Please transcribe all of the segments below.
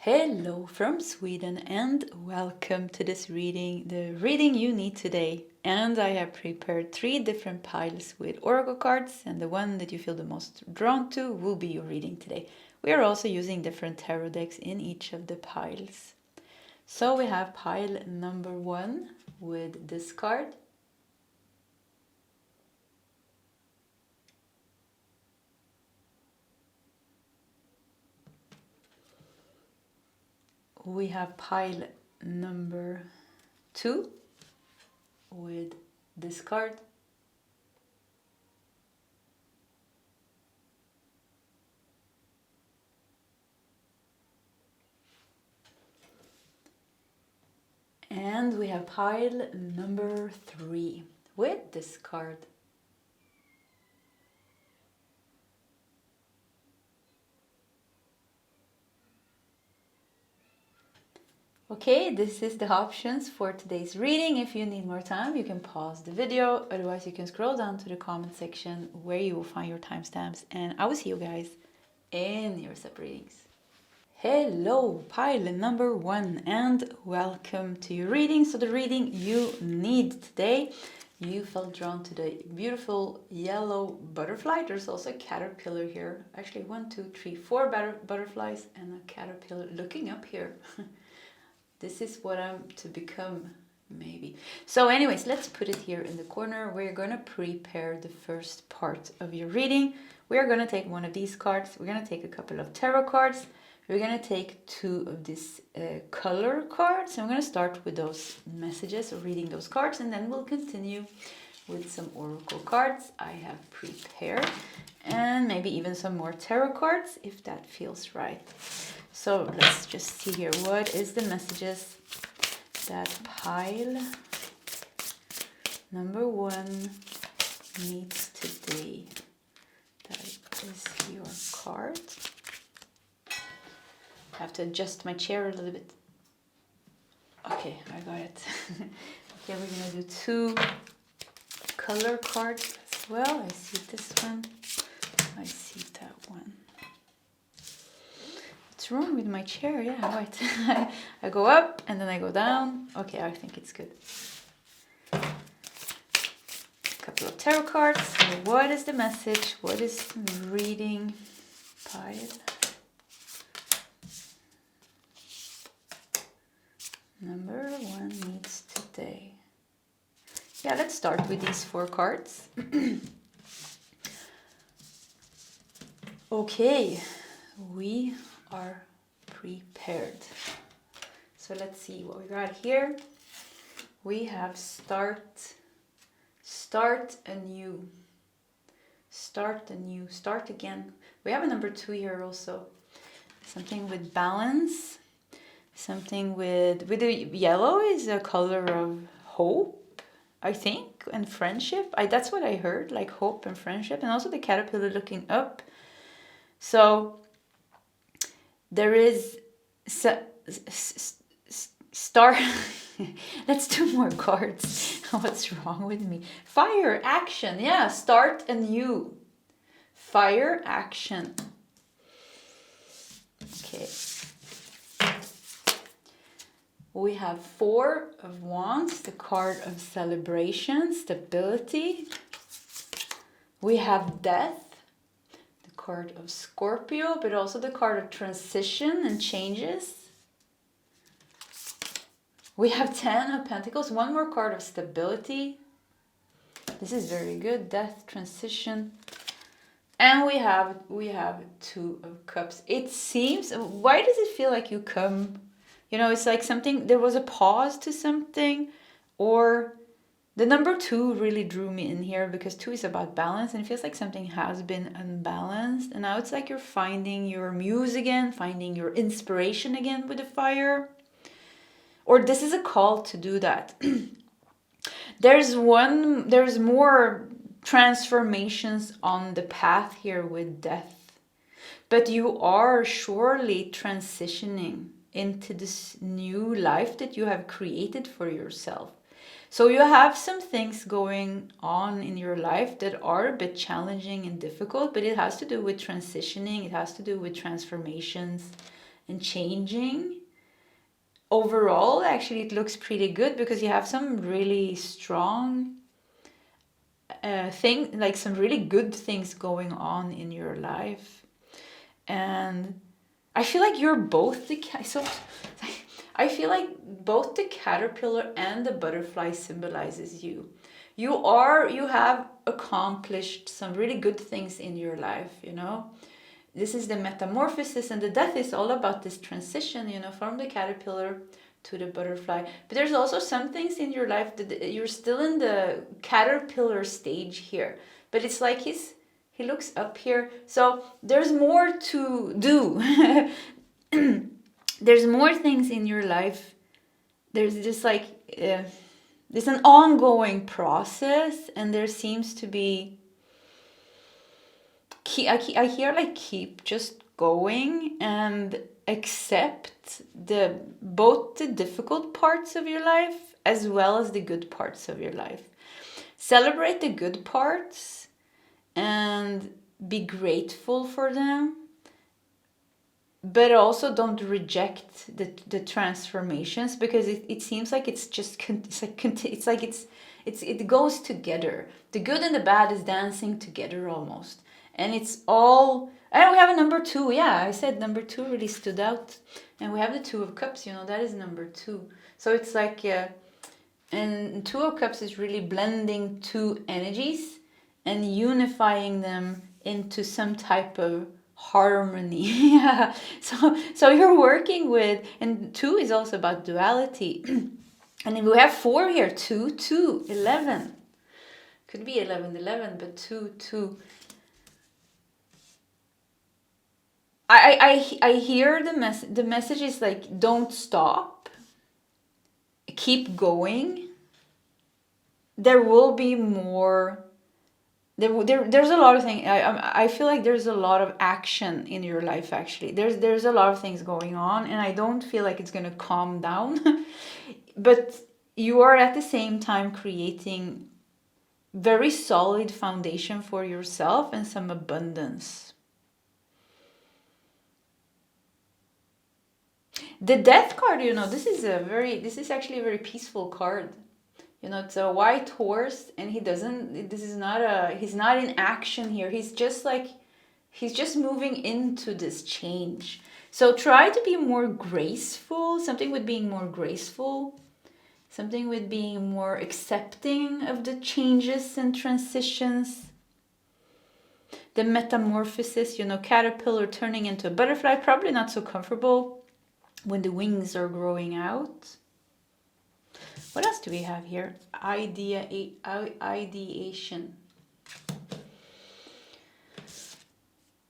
Hello from Sweden and welcome to this reading, the reading you need today. And I have prepared 3 different piles with oracle cards, and the one that you feel the most drawn to will be your reading today. We are also using different tarot decks in each of the piles. So we have pile number 1 with this card. We have pile number 2 with this card. And we have pile number 3 with this card. Okay, this is the options for today's reading. If you need more time, you can pause the video. Otherwise, you can scroll down to the comment section where you will find your timestamps. And I will see you guys in your sub readings. Hello, pile number 1, and welcome to your reading. So the reading you need today, you felt drawn to the beautiful yellow butterfly. There's also a caterpillar here. Actually, 1, 2, 3, 4 butterflies and a caterpillar looking up here. This is what I'm to become, maybe. So anyways, let's put it here in the corner. We're going to prepare the first part of your reading. We're going to take one of these cards. We're going to take a couple of tarot cards. We're going to take 2 of these color cards. And we're going to start with those messages or reading those cards. And then we'll continue with some oracle cards I have prepared. And maybe even some more tarot cards if that feels right. So let's just see here. What is the messages that pile number 1 needs today? That is your card. I have to adjust my chair a little bit. Okay, I got it. Okay, we're going to do 2 color cards as well. I see this one. I see that one. What's wrong with my chair? Yeah, right. I go up and then I go down. Okay, I think it's good. A couple of tarot cards. So what is the message? What is the reading pile? Number 1 needs today. Yeah, let's start with these 4 cards. Okay, we are prepared. So let's see what we got here. We have start anew, start again. We have a number 2 here also. Something with balance, something with the yellow is a color of hope, I think, and friendship. That's what I heard, like hope and friendship, and also the caterpillar looking up. So there is start. Let's do more cards. What's wrong with me? Fire, action. Yeah, start anew. Fire, action. Okay. We have 4 of Wands, the card of celebration, stability. We have Death, the card of Scorpio, but also the card of transition and changes. We have 10 of Pentacles, 1 more card of stability. This is very good, Death, transition. And we have 2 of Cups. It seems, why does it feel like you come... You know, it's like something, there was a pause to something, or the number 2 really drew me in here because 2 is about balance and it feels like something has been unbalanced. And now it's like you're finding your muse again, finding your inspiration again with the fire. Or this is a call to do that. There's more transformations on the path here with Death. But you are surely transitioning into this new life that you have created for yourself. So you have some things going on in your life that are a bit challenging and difficult, but it has to do with transitioning, it has to do with transformations, and changing. Overall, actually, it looks pretty good because you have some really strong like some really good things going on in your life. And I feel like you're both I feel like both the caterpillar and the butterfly symbolizes you. You have accomplished some really good things in your life, you know. This is the metamorphosis, and the death is all about this transition, you know, from the caterpillar to the butterfly. But there's also some things in your life that you're still in the caterpillar stage here. But it's like he looks up here. So there's more to do. There's more things in your life. There's just like, there's an ongoing process, and there seems to be, I hear like keep just going and accept both the difficult parts of your life as well as the good parts of your life. Celebrate the good parts and be grateful for them, but also don't reject the transformations, because it seems like it goes together. The good and the bad is dancing together almost. And it's all, and we have a number 2. Yeah, I said number 2 really stood out. And we have the 2 of Cups, you know, that is number 2. So it's like, and 2 of Cups is really blending 2 energies and unifying them into some type of harmony. Yeah. So you're working with, and 2 is also about duality. And then we have 4 here, 2, 2, 11. Could be 11, 11, but 2, 2. I hear the message is like, don't stop, keep going. There will be more. There's a lot of things. I feel like there's a lot of action in your life. Actually, there's a lot of things going on, and I don't feel like it's gonna calm down. But you are at the same time creating very solid foundation for yourself and some abundance. The Death card, you know, this is actually a very peaceful card. You know, it's a white horse, and he's not in action here. He's just moving into this change. So try to be more graceful, something with being more graceful, something with being more accepting of the changes and transitions. The metamorphosis, you know, caterpillar turning into a butterfly, probably not so comfortable when the wings are growing out. What else do we have here? Ideation.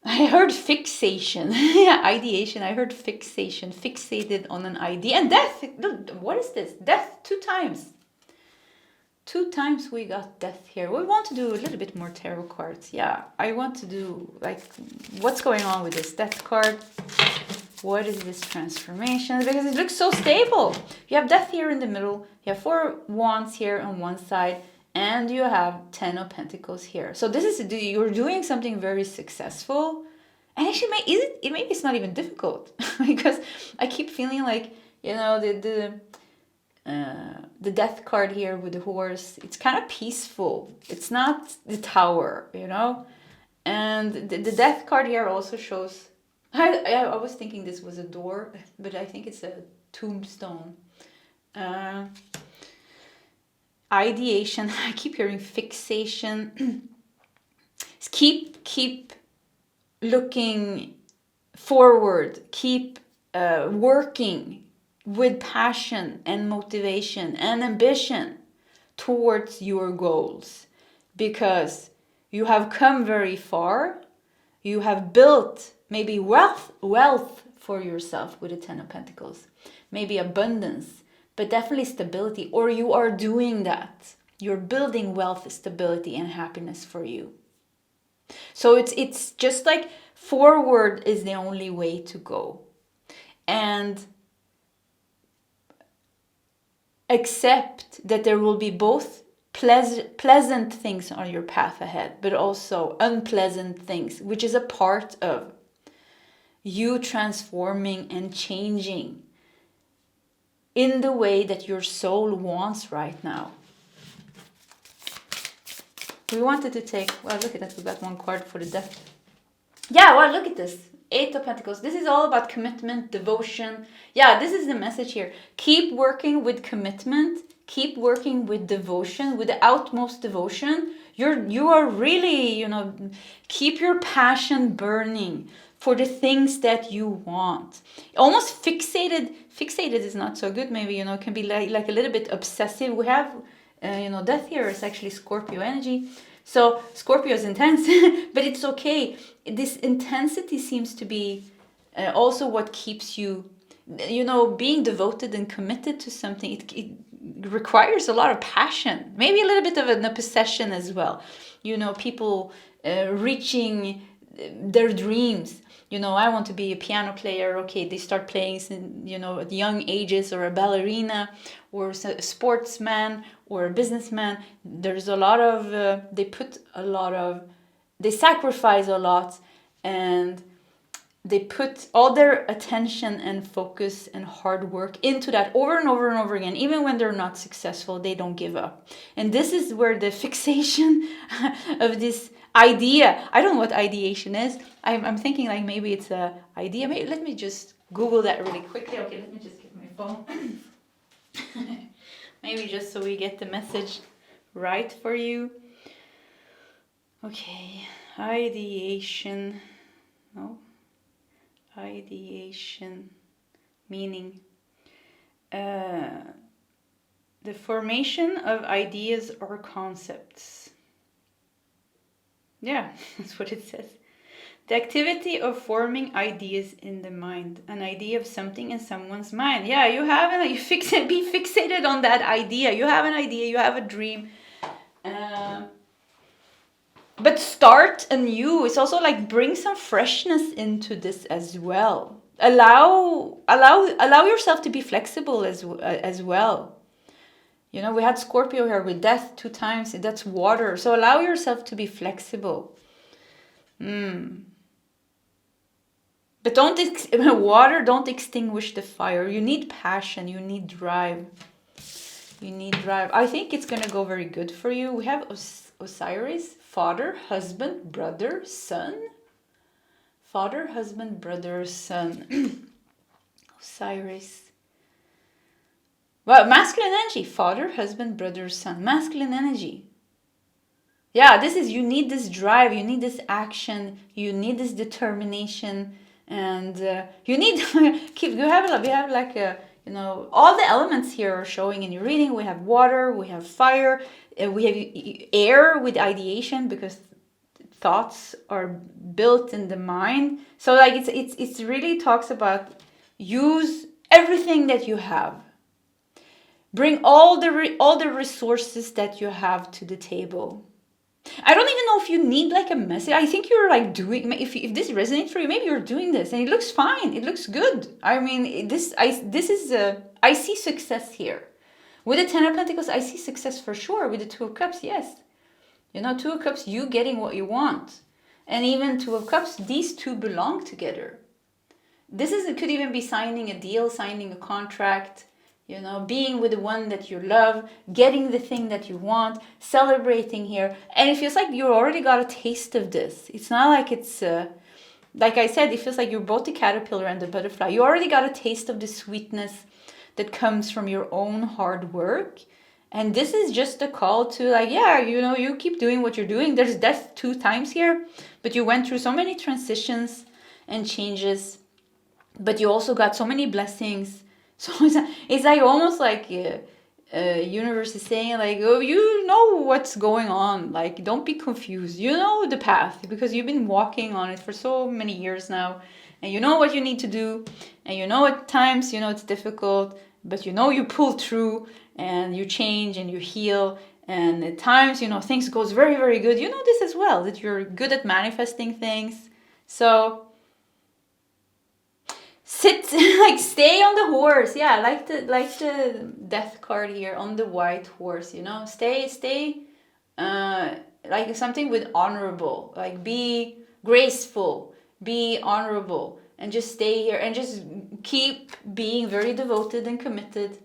I heard fixation. Yeah, ideation. I heard fixation. Fixated on an idea. And death. Look, what is this? Death 2 times. 2 times we got death here. We want to do a little bit more tarot cards. Yeah, I want to do like, what's going on with this death card? What is this transformation? Because it looks so stable. You have death here in the middle. You have 4 wands here on one side. And you have 10 of Pentacles here. So this is, you're doing something very successful. And actually, maybe it's not even difficult. Because I keep feeling like, you know, the death card here with the horse, it's kind of peaceful. It's not the tower, you know. And the death card here also shows, I was thinking this was a door, but I think it's a tombstone. Ideation. I keep hearing fixation. Keep looking forward. Keep working with passion and motivation and ambition towards your goals, because you have come very far. You have built maybe wealth for yourself with the 10 of Pentacles, maybe abundance, but definitely stability, or you are doing that. You're building wealth, stability, and happiness for you. So it's just like forward is the only way to go. And accept that there will be both pleasant things on your path ahead, but also unpleasant things, which is a part of you transforming and changing in the way that your soul wants right now. We wanted to take, well, look at that, we got one card for the death. Yeah, well, look at this. 8 of Pentacles. This is all about commitment, devotion. Yeah, this is the message here. Keep working with commitment. Keep working with devotion, with the utmost devotion. You are really, keep your passion burning for the things that you want. Almost fixated is not so good, maybe, it can be like a little bit obsessive. We have, death here is actually Scorpio energy. So Scorpio is intense, but it's okay. This intensity seems to be also what keeps you, being devoted and committed to something. It requires a lot of passion, maybe a little bit of a possession as well. People reaching their dreams. I want to be a piano player. Okay, they start playing, at young ages, or a ballerina, or a sportsman, or a businessman. There's a lot of, they sacrifice a lot, and they put all their attention and focus and hard work into that over and over and over again. Even when they're not successful, they don't give up. And this is where the fixation of this idea, I don't know what ideation is. I'm thinking like maybe it's a idea. Maybe, let me just Google that really quickly. Okay, let me just get my phone. Maybe just so we get the message right for you. Okay, ideation. No. Ideation, meaning the formation of ideas or concepts. Yeah, that's what it says. The activity of forming ideas in the mind. An idea of something in someone's mind. Yeah, you have be fixated on that idea. You have an idea, you have a dream. But start anew. It's also like bring some freshness into this as well. Allow yourself to be flexible as well. We had Scorpio here with death 2 times. That's water. So allow yourself to be flexible. But don't extinguish the fire. You need passion. You need drive. I think it's going to go very good for you. We have Osiris, father, husband, brother, son. Father, husband, brother, son. Osiris. Well, masculine energy. Father, husband, brother, son. Masculine energy. Yeah, you need this drive. You need this action. You need this determination. And you need, we have like a, all the elements here are showing in your reading. We have water, we have fire, we have air with ideation, because thoughts are built in the mind. So like it's really talks about use everything that you have. Bring all the resources that you have to the table. I don't even know if you need like a message. I think you're like doing, if this resonates for you, maybe you're doing this and it looks fine. It looks good. I mean, I see success here. With the 10 of Pentacles, I see success for sure. With the 2 of Cups, yes. 2 of Cups, you getting what you want. And even 2 of Cups, these two belong together. It could even be signing a deal, signing a contract, being with the one that you love, getting the thing that you want, celebrating here. And it feels like you already got a taste of this. It's not like it's, like I said, it feels like you're both the caterpillar and the butterfly. You already got a taste of the sweetness that comes from your own hard work. And this is just a call to like, yeah, you keep doing what you're doing. There's death 2 times here, but you went through so many transitions and changes, but you also got so many blessings. So it's like almost like universe is saying like, oh, you know what's going on. Like, don't be confused. You know the path because you've been walking on it for so many years now. And you know what you need to do. And at times, it's difficult. But you pull through and you change and you heal. And at times, things goes very, very good. You know this as well, that you're good at manifesting things. So stay on the horse. Yeah, like the death card here on the white horse, stay like something with honorable, like be graceful, be honorable, and just stay here and just keep being very devoted and committed,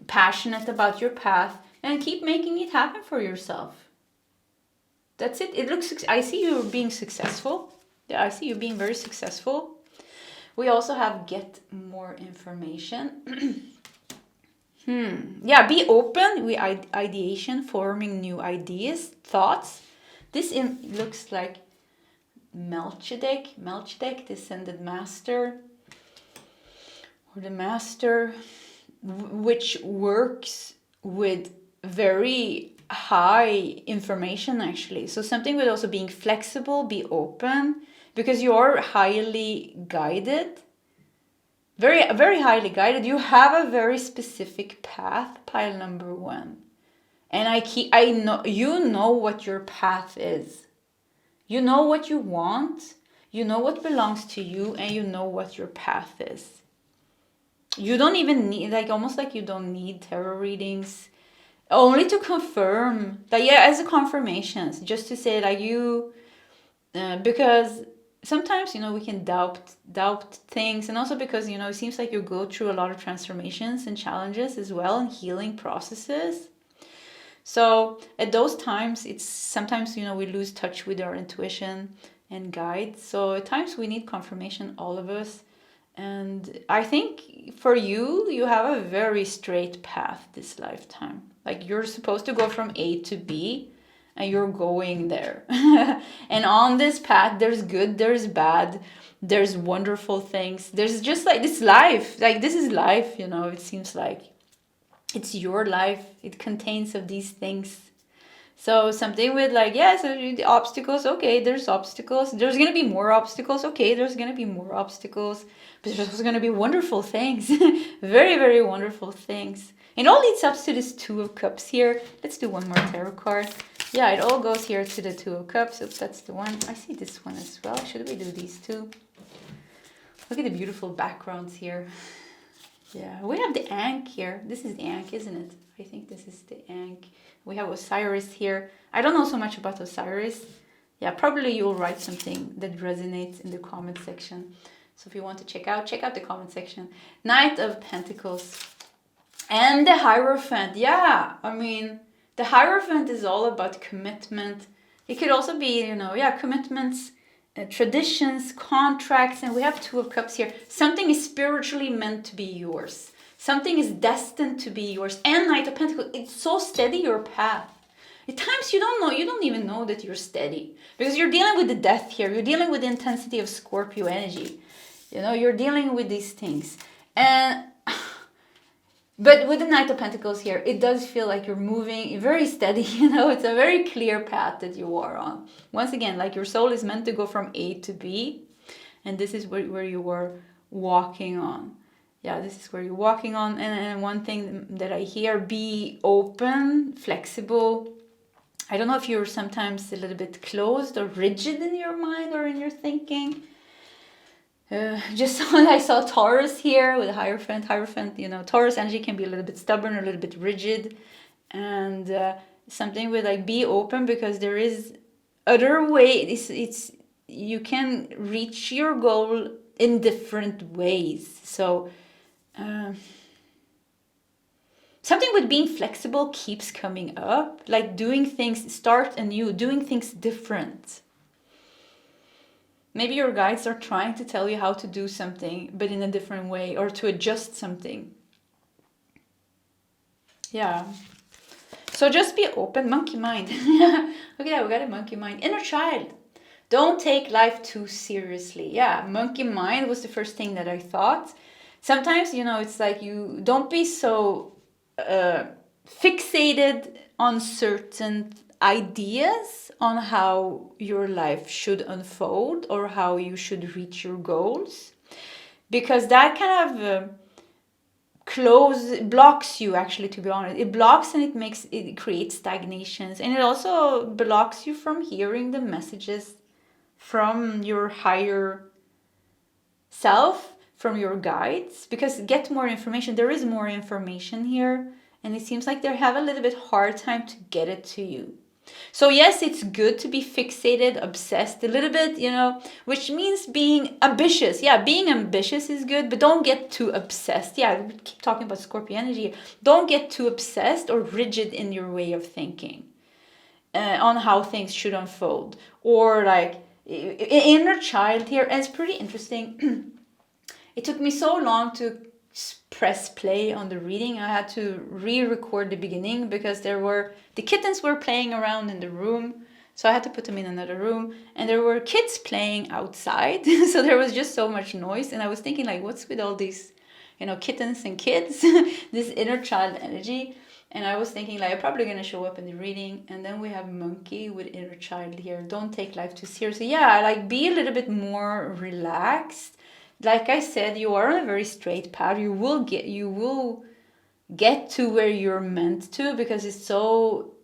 passionate about your path, and keep making it happen for yourself. That's it. It looks, I see you being successful. Yeah, I see you being very successful. We also have get more information. Yeah, be open with ideation, forming new ideas, thoughts. This looks like Melchizedek, descended master, or the master, which works with very high information actually. So something with also being flexible, be open, because you are highly guided, very, very highly guided. You have a very specific path, pile number 1. And I know, you know what your path is. You know what you want, you know what belongs to you, and you know what your path is. You don't even need, like, almost like you don't need tarot readings, only to confirm, that, yeah, as a confirmations, just to say, like, you, because sometimes, you know, we can doubt things, and also because, you know, it seems like you go through a lot of transformations and challenges as well, and healing processes. So at those times, it's sometimes, you know, we lose touch with our intuition and guides. So at times we need confirmation, all of us. And I think for you, you have a very straight path this lifetime. Like, you're supposed to go from A to B, and you're going there. And on this path, there's good, there's bad, there's wonderful things. There's just like this life, like this is life, you know, it seems like. It's your life. It contains of these things. So something with like, yeah, so the obstacles, okay, there's obstacles. There's going to be more obstacles. Okay, there's going to be more obstacles. But there's also going to be wonderful things. Very, very wonderful things. It all leads up to this 2 of Cups here. Let's do one more tarot card. Yeah, it all goes here to the 2 of Cups. Oops, that's the one. I see this one as well. Should we do these two? Look at the beautiful backgrounds here. Yeah, we have the Ankh here. This is the Ankh, isn't it? I think this is the Ankh. We have Osiris here. I don't know so much about Osiris. Yeah, probably you'll write something that resonates in the comment section. So if you want to check out the comment section. Knight of Pentacles. And the Hierophant. Yeah, I mean, the Hierophant is all about commitment. It could also be, you know, yeah, commitments, traditions, contracts, and we have 2 of Cups here. Something is spiritually meant to be yours. Something is destined to be yours. And Knight of Pentacles, it's so steady, your path. At times you don't even know that you're steady, because you're dealing with the death here. You're dealing with the intensity of Scorpio energy. You know, you're dealing with these things. And but with the Knight of Pentacles here, it does feel like you're moving very steady, you know, it's a very clear path that you are on. Once again, like, your soul is meant to go from A to B, and this is where you are walking on. Yeah, this is where you're walking on. And one thing that I hear, be open, flexible. I don't know if you're sometimes a little bit closed or rigid in your mind or in your thinking. Just when I saw Taurus here with Hierophant, you know, Taurus energy can be a little bit stubborn, a little bit rigid, and something with like, be open, because there is other way. It's you can reach your goal in different ways. So something with being flexible keeps coming up, like doing things, start anew, doing things different. Maybe your guides are trying to tell you how to do something, but in a different way, or to adjust something. Yeah. So just be open. Monkey mind. Look at that, we got a monkey mind. Inner child. Don't take life too seriously. Yeah, monkey mind was the first thing that I thought. Sometimes, you know, it's like, you don't be so fixated on certain ideas on how your life should unfold or how you should reach your goals, because that kind of blocks you, actually, to be honest. It blocks, and it creates stagnations, and it also blocks you from hearing the messages from your higher self, from your guides, because get more information. There is more information here, and it seems like they have a little bit hard time to get it to you. So yes, it's good to be fixated, obsessed a little bit, you know, which means being ambitious. Yeah, being ambitious is good, but don't get too obsessed. Yeah, we keep talking about Scorpio energy. Don't get too obsessed or rigid in your way of thinking on how things should unfold. Or like inner child here, and it's pretty interesting. It took me so long to press play on the reading. I had to re-record the beginning because the kittens were playing around in the room, so I had to put them in another room, and there were kids playing outside. So there was just so much noise, and I was thinking like, what's with all these, you know, kittens and kids, this inner child energy. And I was thinking like, I'm probably gonna show up in the reading. And then we have monkey with inner child here. Don't take life too seriously. Yeah, like be a little bit more relaxed. Like I said, you are on a very straight path. You will get to where you're meant to, because it's so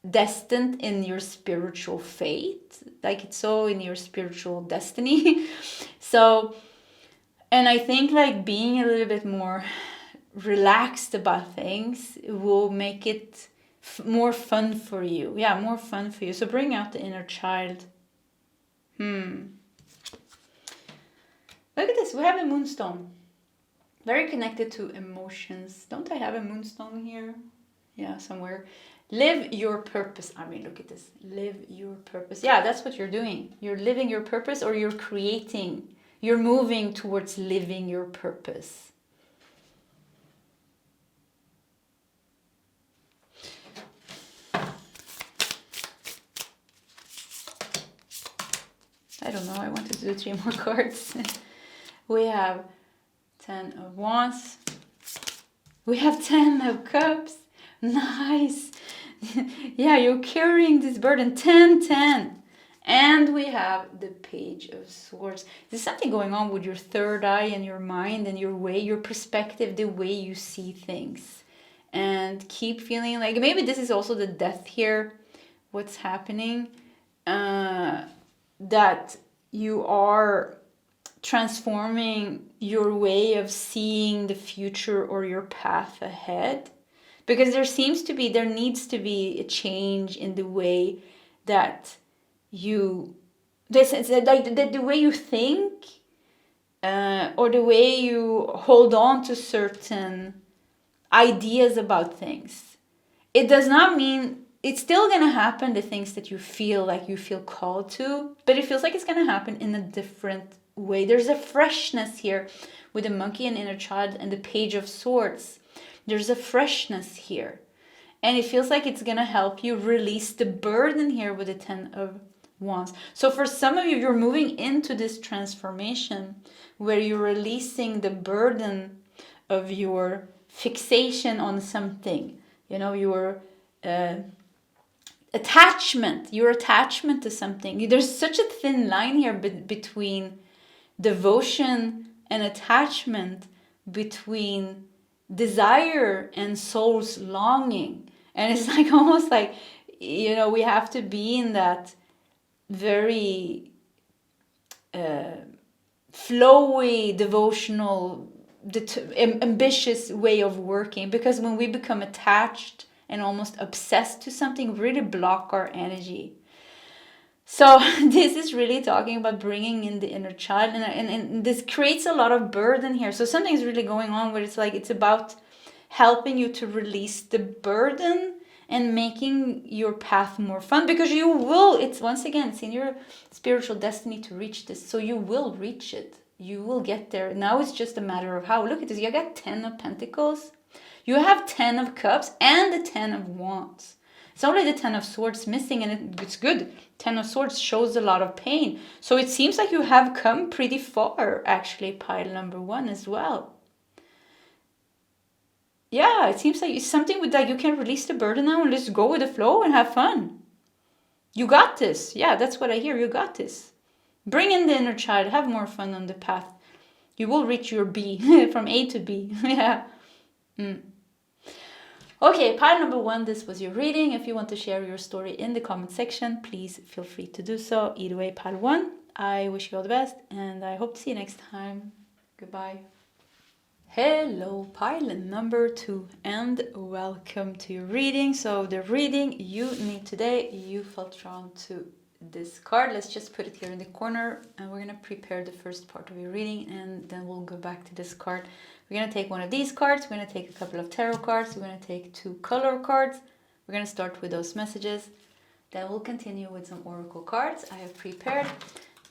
destined in your spiritual fate. Like it's so in your spiritual destiny. So, and I think like being a little bit more relaxed about things will make it more fun for you. Yeah, more fun for you. So bring out the inner child. Look at this, we have a moonstone. Very connected to emotions. Don't I have a moonstone here? Yeah, somewhere. Live your purpose. I mean, look at this. Live your purpose. Yeah, that's what you're doing. You're living your purpose, or you're creating. You're moving towards living your purpose. I don't know, I wanted to do 3 more cards. We have 10 of Wands. We have 10 of Cups. Nice. Yeah, you're carrying this burden. 10, 10. And we have the Page of Swords. There's something going on with your third eye and your mind and your way, your perspective, the way you see things. And keep feeling like maybe this is also the death here. What's happening? That you are transforming your way of seeing the future or your path ahead, because there needs to be a change in the way that the way you think, or the way you hold on to certain ideas about things. It does not mean it's still going to happen, the things that you feel like you feel called to, but it feels like it's going to happen in a different way. There's a freshness here with the monkey and inner child and the Page of Swords. There's a freshness here. And it feels like it's going to help you release the burden here with the 10 of Wands. So for some of you, you're moving into this transformation where you're releasing the burden of your fixation on something. You know, your attachment to something. There's such a thin line here between devotion and attachment, between desire and soul's longing. And it's like almost like, you know, we have to be in that very flowy, devotional, ambitious way of working, because when we become attached and almost obsessed to something, really block our energy. So this is really talking about bringing in the inner child, and this creates a lot of burden here. So something's really going on where it's like it's about helping you to release the burden and making your path more fun, because you will, it's once again, it's in your spiritual destiny to reach this. So you will reach it. You will get there. Now it's just a matter of how. Look at this. You got 10 of Pentacles. You have 10 of Cups and the 10 of Wands. It's only the 10 of Swords missing, and it's good. 10 of Swords shows a lot of pain. So it seems like you have come pretty far, actually, pile number 1 as well. Yeah, it seems like it's something with like you can release the burden now and just go with the flow and have fun. You got this. Yeah, that's what I hear. You got this. Bring in the inner child. Have more fun on the path. You will reach your B from A to B. Yeah. Okay, pile number 1, this was your reading. If you want to share your story in the comment section, please feel free to do so. Either way, pile 1, I wish you all the best, and I hope to see you next time. Goodbye. Hello, pile number 2, and welcome to your reading. So the reading you need today, you felt drawn to this card. Let's just put it here in the corner, and we're going to prepare the first part of your reading, and then we'll go back to this card. We're going to take one of these cards, we're going to take a couple of tarot cards, we're going to take 2 color cards. We're going to start with those messages, then we'll continue with some oracle cards I have prepared,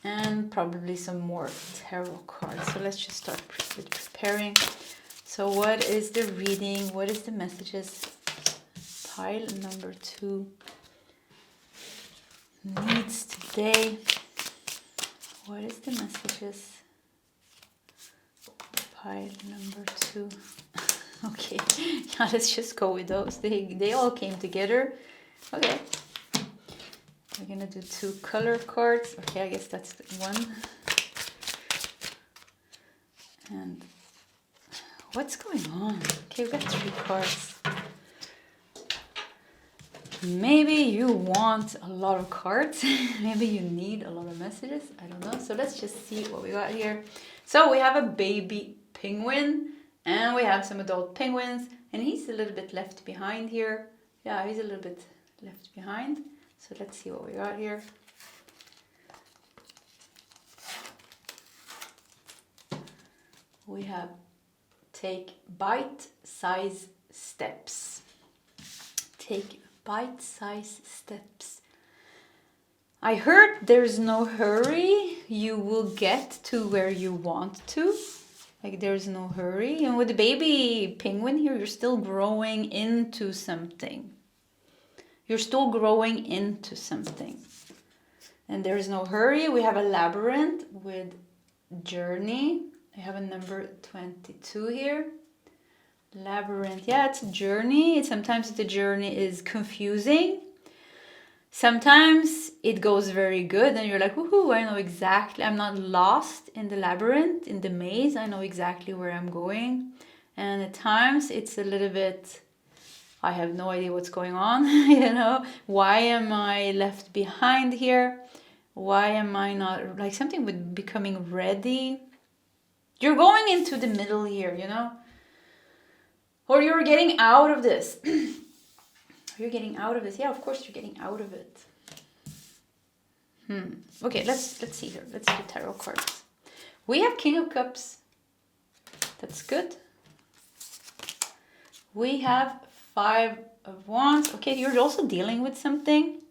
and probably some more tarot cards. So let's just start with preparing. So what is the reading? What is the messages? Pile number 2 needs today. What is the messages? Pile number 2. Okay, yeah, let's just go with those. They all came together. Okay. We're gonna do 2 color cards. Okay, I guess that's one. And what's going on? Okay, we've got 3 cards. Maybe you want a lot of cards. Maybe you need a lot of messages. I don't know. So let's just see what we got here. So we have a baby penguin and we have some adult penguins, and he's a little bit left behind here. Yeah, he's a little bit left behind. So let's see what we got here. We have take bite-size steps. Take bite-size steps. I heard there's no hurry. You will get to where you want to. Like there's no hurry. And with the baby penguin here, you're still growing into something. You're still growing into something. And there is no hurry. We have a labyrinth with journey. I have a number 22 here. Labyrinth. Yeah, it's a journey. Sometimes the journey is confusing. Sometimes it goes very good and you're like, woohoo, I know exactly. I'm not lost in the labyrinth, in the maze. I know exactly where I'm going. And at times it's a little bit... I have no idea what's going on, you know. Why am I left behind here? Why am I not, like something with becoming ready? You're going into the middle here, you know. Or you're getting out of this. You're getting out of this. Yeah, of course you're getting out of it. Okay, let's see here. Let's do tarot cards. We have King of Cups. That's good. We have 5 of Wands. Okay, you're also dealing with something.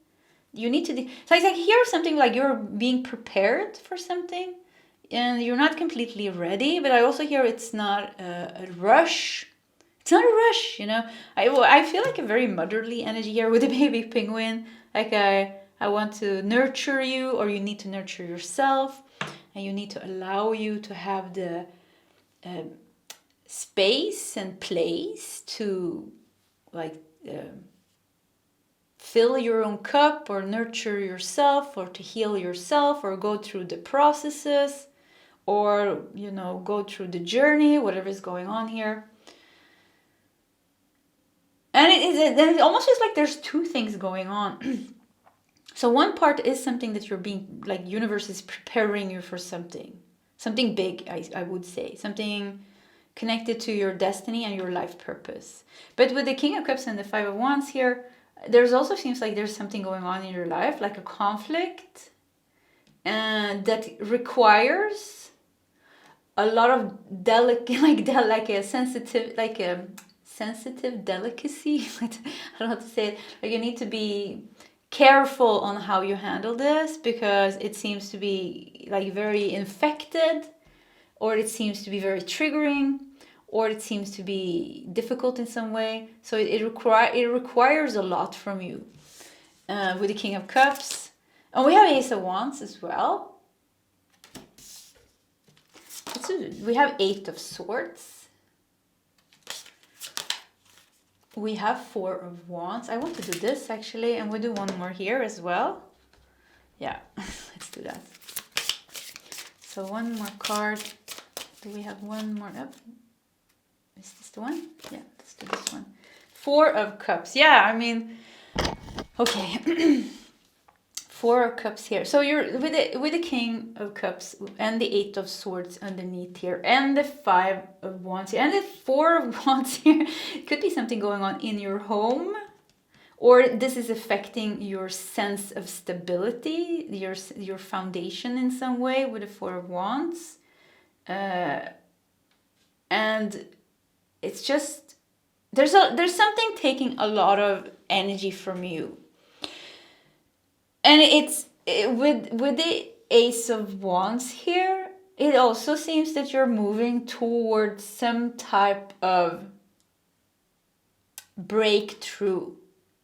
You need to... So it's like here's something like you're being prepared for something. And you're not completely ready. But I also hear it's not a rush. It's not a rush, you know. I feel like a very motherly energy here with the baby penguin. Like I want to nurture you, or you need to nurture yourself. And you need to allow you to have the space and place to... like fill your own cup or nurture yourself or to heal yourself or go through the processes or, you know, go through the journey, whatever is going on here. And it almost feels like there's 2 things going on. So one part is something that you're being, like universe is preparing you for something big, I would say, something connected to your destiny and your life purpose. But with the King of Cups and the 5 of Wands here, there's also seems like there's something going on in your life, like a conflict, and that requires a lot of sensitive delicacy. I don't know how to say it. Like you need to be careful on how you handle this, because it seems to be like very infected, or it seems to be very triggering, or it seems to be difficult in some way. So it requires a lot from you with the King of Cups. And we have Ace of Wands as well. We have 8 of Swords. We have 4 of Wands. I want to do this actually, and we'll do one more here as well. Yeah, let's do that. So one more card. Do we have one more up? Is this the one? Yeah, let's do this one. 4 of Cups. Yeah, I mean, okay. 4 Four of Cups here. So you're with the King of Cups and the Eight of Swords underneath here, and the Five of Wands here, and the Four of Wands here. It could be something going on in your home, or this is affecting your sense of stability, your foundation in some way with the Four of Wands. And it's just there's something taking a lot of energy from you. And with the Ace of Wands here, it also seems that you're moving towards some type of breakthrough,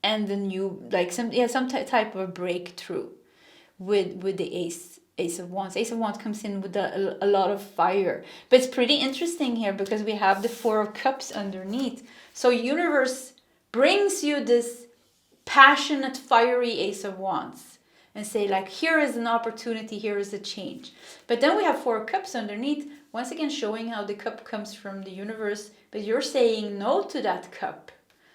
and the new, like some type of breakthrough with the Ace of Wands. Ace of Wands comes in with a lot of fire, but it's pretty interesting here because we have the Four of Cups underneath. So universe brings you this passionate, fiery Ace of Wands and say, like, here is an opportunity, here is a change. But then we have Four of Cups underneath, once again showing how the cup comes from the universe, but you're saying no to that cup.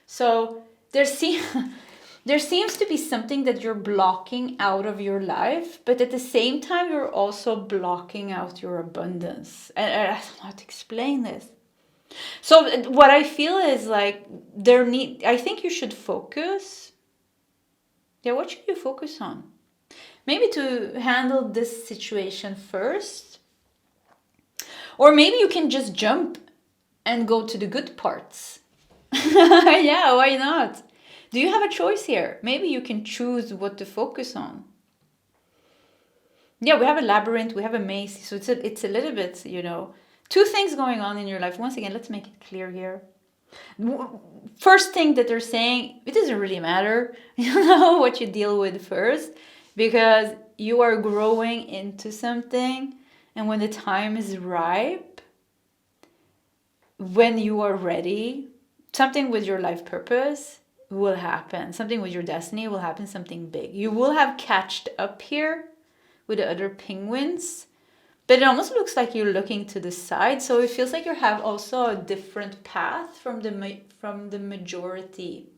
So there seems to be something that you're blocking out of your life, but at the same time you're also blocking out your abundance. And I don't know how to explain this. So what I feel is like I think you should focus. Yeah, what should you focus on? Maybe to handle this situation first. Or maybe you can just jump and go to the good parts. Yeah, why not? Do you have a choice here? Maybe you can choose what to focus on. Yeah, we have a labyrinth, we have a maze. So it's a little bit, two things going on in your life. Once again, let's make it clear here. First thing that they're saying, it doesn't really matter, what you deal with first, because you are growing into something, and when the time is ripe, when you are ready, something with your life purpose will happen. Something with your destiny will happen, something big. You will have catched up here with the other penguins, but it almost looks like you're looking to the side. So it feels like you have also a different path from the majority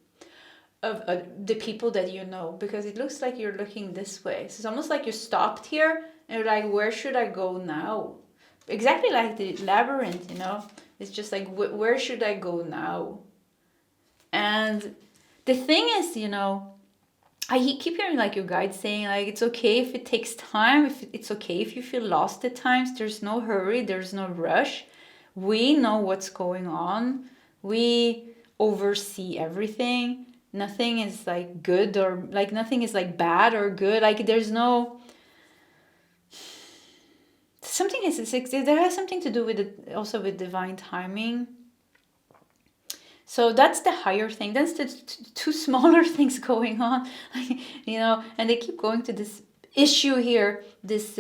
of the people that you know, because it looks like you're looking this way. So it's almost like you stopped here and you're like, where should I go now? Exactly like the labyrinth, It's just like, where should I go now? And the thing is, I keep hearing like your guide saying, like, it's okay if it takes time. It's okay if you feel lost at times. There's no hurry. There's no rush. We know what's going on. We oversee everything. Nothing is like good, or like nothing is like bad or good. Like there's no... Something is... There has something to do with it, also with divine timing. So that's the higher thing. That's the two smaller things going on, and they keep going to this issue here, this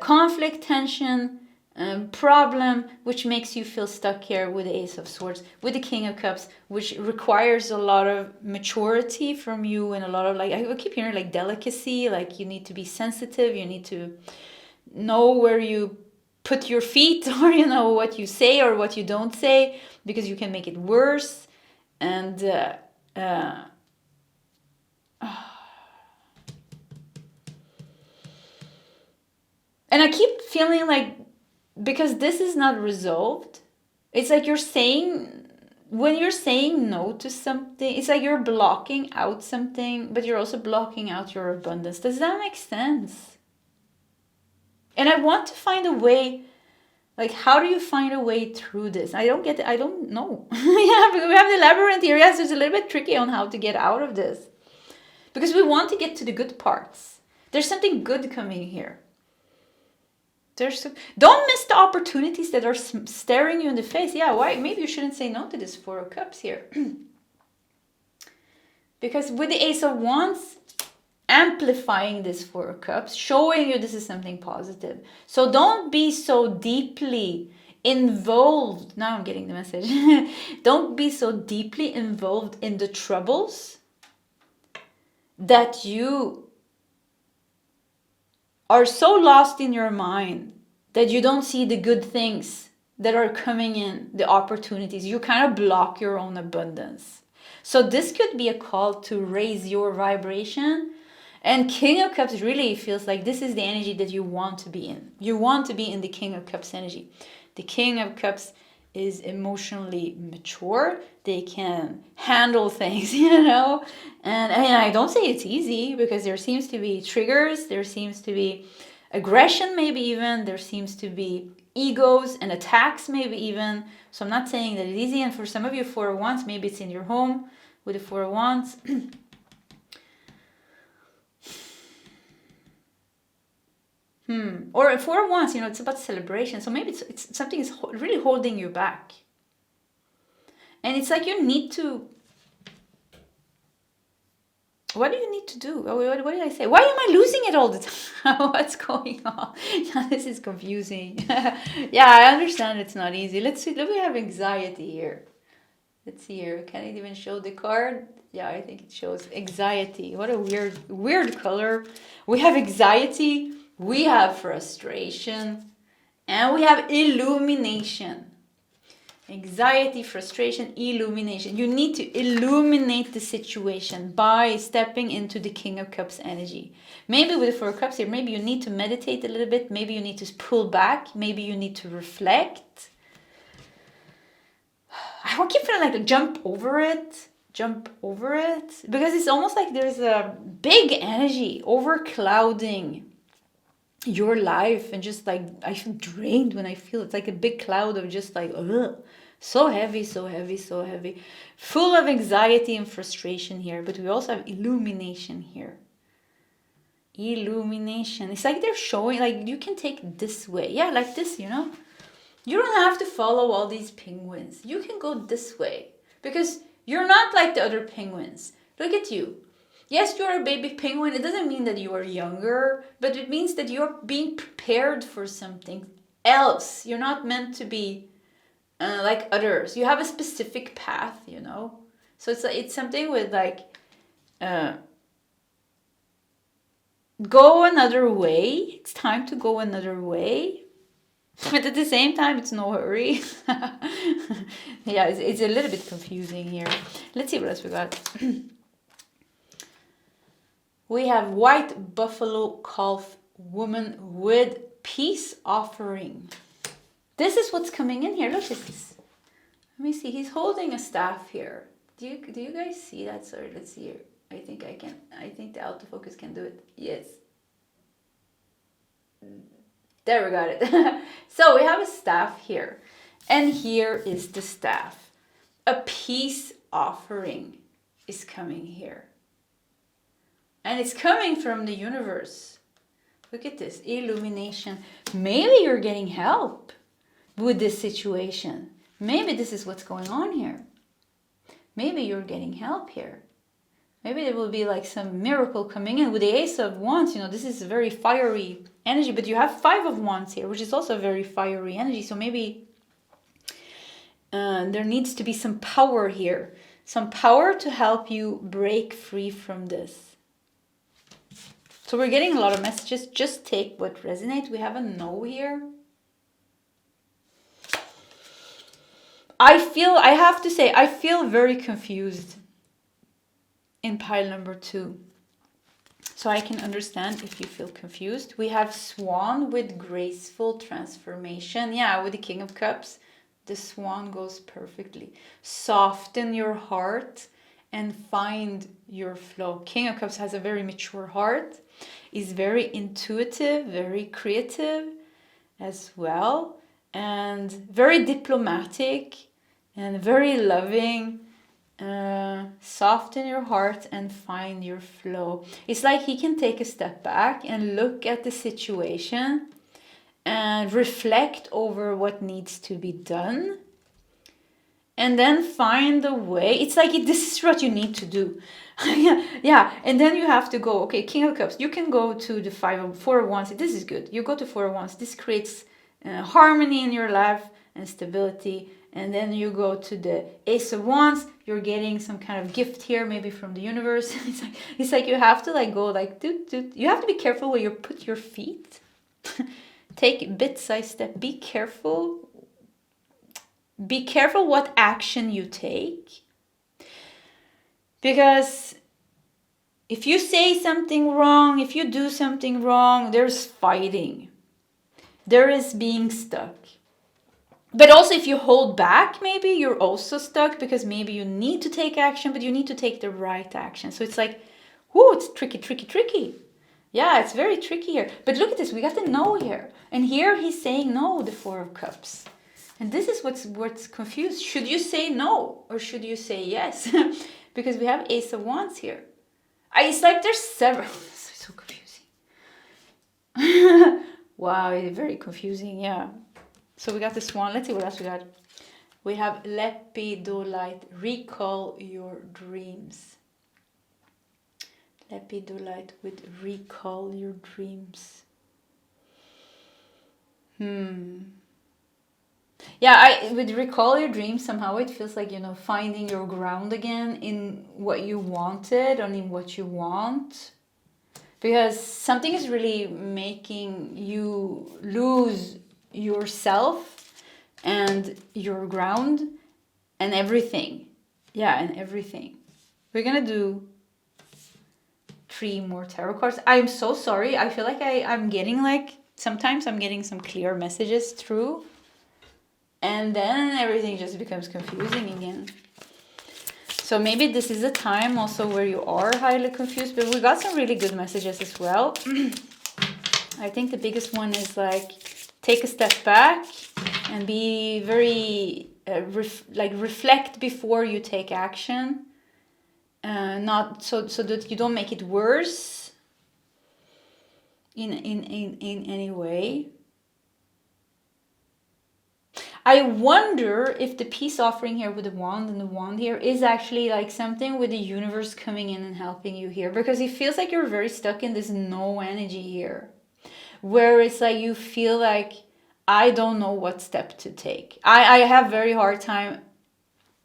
conflict, tension, problem, which makes you feel stuck here with the Ace of Swords, with the King of Cups, which requires a lot of maturity from you, and a lot of, like, I keep hearing like delicacy, like you need to be sensitive, you need to know where you put your feet, or what you say or what you don't say, because you can make it worse. And and I keep feeling like, because this is not resolved, it's like when you're saying no to something, it's like you're blocking out something, but you're also blocking out your abundance. Does that make sense? And I want to find a way, like, how do you find a way through this? I don't get it. I don't know. Yeah, because we have the labyrinth here. Yes, it's a little bit tricky on how to get out of this, because we want to get to the good parts. There's something good coming here. Don't miss the opportunities that are staring you in the face. Yeah, why? Maybe you shouldn't say no to this Four of Cups here. Because with the Ace of Wands, amplifying this Four of Cups, showing you this is something positive. So don't be so deeply involved. Now I'm getting the message. Don't be so deeply involved in the troubles that you are so lost in your mind that you don't see the good things that are coming in, the opportunities. You kind of block your own abundance. So this could be a call to raise your vibration And King of Cups really feels like this is the energy that you want to be in. You want to be in the King of Cups energy. The King of Cups is emotionally mature. They can handle things, you know. And I don't say it's easy, because there seems to be triggers. There seems to be aggression, maybe even. There seems to be egos and attacks, maybe even. So I'm not saying that it's easy. And for some of you, Four of Wands, maybe it's in your home with the Four of Wands. Or Four of Wands, you know, it's about celebration. So maybe it's something is really holding you back. And it's like you need to... What do you need to do? What did I say? Why am I losing it all the time? What's going on? Yeah, this is confusing. Yeah, I understand it's not easy. Let's see. Look, we have anxiety here. Let's see here. Can it even show the card? Yeah, I think it shows anxiety. What a weird color. We have anxiety. We have frustration. And we have illumination. Anxiety, frustration, illumination. You need to illuminate the situation by stepping into the King of Cups energy. Maybe with the Four of Cups here, maybe you need to meditate a little bit. Maybe you need to pull back. Maybe you need to reflect. I keep feeling like jump over it. Because it's almost like there's a big energy overclouding your life, and just like I feel drained when I feel it's like a big cloud of just like so heavy, full of anxiety and frustration here. But we also have illumination here. Illumination. It's like they're showing, like, you can take it this way. Yeah, like this, you know. You don't have to follow all these penguins. You can go this way, because you're not like the other penguins. Look at you. Yes, you're a baby penguin. It doesn't mean that you are younger, but it means that you're being prepared for something else. You're not meant to be like others. You have a specific path, you know. So it's something with like go another way. It's time to go another way. But at the same time, it's no hurry. Yeah, it's a little bit confusing here. Let's see what else we got. We have white buffalo calf woman with peace offering. This is what's coming in here. Look at this. Let me see. He's holding a staff here. Do you guys see that? Sorry, let's see here. I think I can. I think the autofocus can do it. Yes. There, we got it. So we have a staff here. And here is the staff. A peace offering is coming here. And it's coming from the universe. Look at this. Illumination. Maybe you're getting help with this situation. Maybe this is what's going on here. Maybe you're getting help here. Maybe there will be like some miracle coming in with the Ace of Wands. You know, this is a very fiery energy. But you have Five of Wands here, which is also a very fiery energy. So maybe there needs to be some power here. Some power to help you break free from this. So we're getting a lot of messages. Just take what resonates. We have a no here. I have to say, I feel very confused in pile number 2. So I can understand if you feel confused. We have Swan with graceful transformation. Yeah, with the King of Cups, the Swan goes perfectly. Soften your heart and find your flow. King of Cups has a very mature heart. Is very intuitive, very creative as well, and very diplomatic and very loving. Soften your heart and find your flow. It's like he can take a step back and look at the situation and reflect over what needs to be done, and then find a way. It's like this is what you need to do. Yeah, and then you have to go, okay, King of Cups, you can go to the Four of Wands. This is good. You go to Four of Wands. This creates harmony in your life and stability. And then you go to the Ace of Wands. You're getting some kind of gift here, maybe from the universe. It's like you have to like go like, you have to be careful where you put your feet. Take bit-sized step. Be careful. Be careful what action you take. Because If you say something wrong, if you do something wrong, there's fighting. There is being stuck. But also if you hold back, maybe you're also stuck because maybe you need to take action, but you need to take the right action. So it's like, whoo, it's tricky. Yeah, it's very tricky here. But look at this, we got the no here. And here he's saying no, the Four of Cups. And this is what's confused. Should you say no or should you say yes? Because we have Ace of Wands here. It's like there's several. This is so confusing. Wow, it's very confusing, yeah. So we got this one. Let's see what else we got. We have Lepidolite, recall your dreams. Lepidolite with recall your dreams. Yeah, with recall your dreams, somehow it feels like, you know, finding your ground again in what you wanted and in what you want. Because something is really making you lose yourself and your ground and everything. Yeah, and everything. We're gonna do 3 more tarot cards. I'm so sorry. I feel like I'm getting like, sometimes I'm getting some clear messages through. And then everything just becomes confusing again. So maybe this is a time also where you are highly confused. But we got some really good messages as well. I think the biggest one is like, take a step back and be very, reflect before you take action. Not so that you don't make it worse in any way. I wonder if the peace offering here with the wand and the wand here is actually like something with the universe coming in and helping you here, because it feels like you're very stuck in this no energy here, where it's like you feel like, I don't know what step to take. I have very hard time,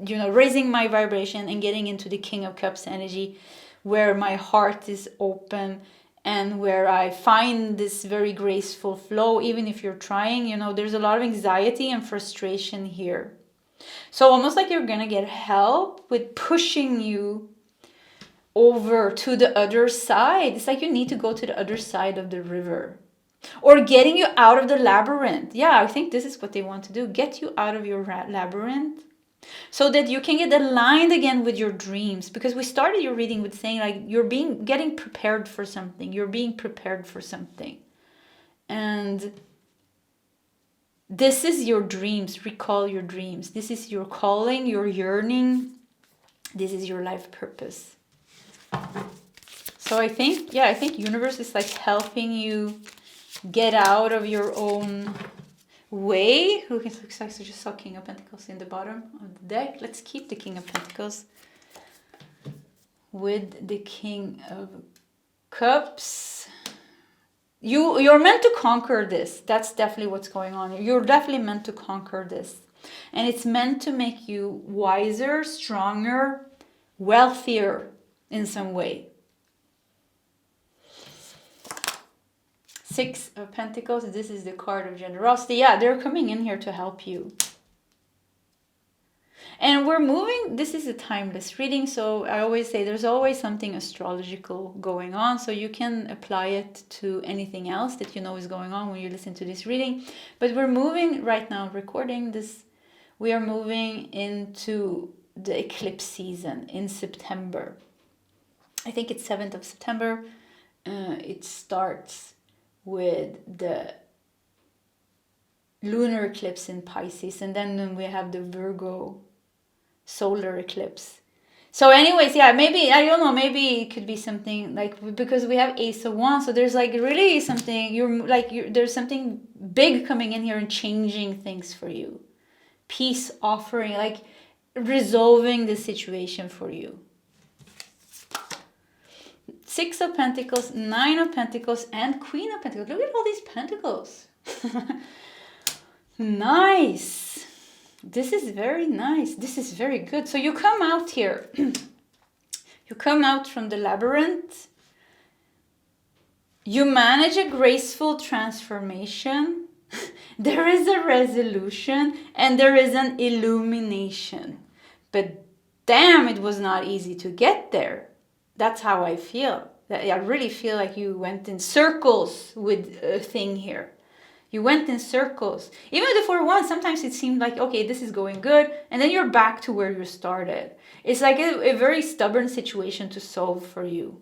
you know, raising my vibration and getting into the King of Cups energy, where my heart is open and where I find this very graceful flow. Even if you're trying, you know, there's a lot of anxiety and frustration here. So almost like you're gonna get help with pushing you over to the other side. It's like you need to go to the other side of the river, or getting you out of the labyrinth. Yeah, I think this is what they want to do. Get you out of your labyrinth, so that you can get aligned again with your dreams. Because we started your reading with saying like you're getting prepared for something. You're being prepared for something. And this is your dreams. Recall your dreams. This is your calling, your yearning. This is your life purpose. So I think universe is like helping you get out of your own way. Who looks like just saw King of Pentacles in the bottom of the deck. Let's keep the King of Pentacles with the King of Cups. You're meant to conquer this. That's definitely what's going on. You're definitely meant to conquer this. And it's meant to make you wiser, stronger, wealthier in some way. 6 of Pentacles, this is the card of generosity. Yeah, they're coming in here to help you. And we're moving, this is a timeless reading, so I always say there's always something astrological going on, so you can apply it to anything else that you know is going on when you listen to this reading. But we're moving right now, recording this, we are moving into the eclipse season in September. I think it's 7th of September. It starts with the lunar eclipse in Pisces, and then we have the Virgo solar eclipse. So anyways, yeah, maybe, I don't know, maybe it could be something like, because we have Ace of Wands, so there's like really something, there's something big coming in here and changing things for you. Peace offering, like resolving the situation for you. 6 of Pentacles, 9 of Pentacles, and Queen of Pentacles. Look at all these pentacles. Nice. This is very nice. This is very good. So you come out here. You come out from the labyrinth. You manage a graceful transformation. There is a resolution and there is an illumination. But damn, it was not easy to get there. That's how I feel. I really feel like you went in circles with a thing here. You went in circles. Even if for once, sometimes it seemed like, okay, this is going good. And then you're back to where you started. It's like a very stubborn situation to solve for you.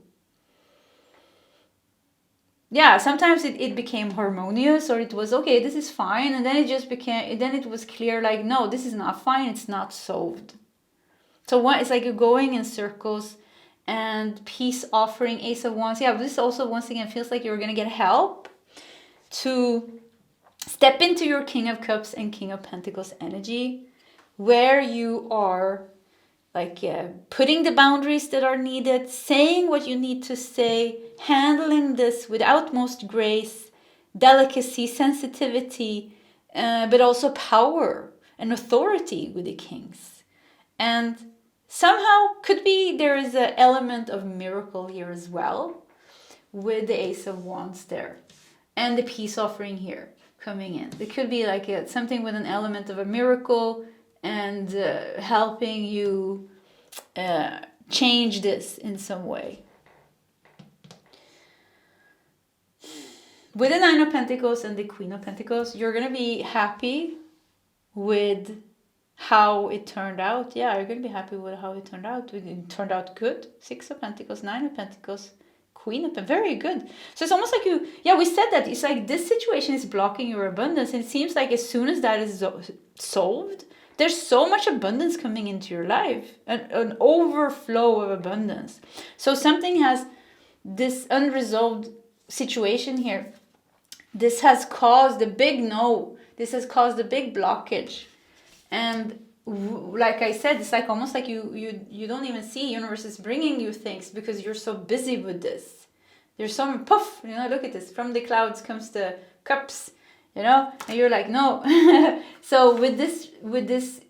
Yeah, sometimes it became harmonious, or it was, okay, this is fine. And then then it was clear, like, no, this is not fine. It's not solved. So it's like you're going in circles. And peace offering, Ace of Wands. Yeah, this also once again feels like you're going to get help to step into your King of Cups and King of Pentacles energy, where you are like putting the boundaries that are needed, saying what you need to say, handling this with utmost grace, delicacy, sensitivity, but also power and authority with the kings. And somehow could be there is an element of miracle here as well, with the Ace of Wands there and the peace offering here coming in. It could be like something with an element of a miracle and helping you change this in some way. With the Nine of Pentacles and the Queen of Pentacles, you're going to be happy with how it turned out. Yeah, you're going to be happy with how it turned out. It turned out good. Six of Pentacles, Nine of Pentacles, Queen of Pentacles. Very good. So it's almost like we said that. It's like this situation is blocking your abundance. And it seems like as soon as that is solved, there's so much abundance coming into your life. An overflow of abundance. So something has this unresolved situation here. This has caused a big no. This has caused a big blockage. And like I said, it's like almost like you don't even see universe is bringing you things because you're so busy with this. There's some poof, look at this. From the clouds comes the cups, and you're like, no. So with this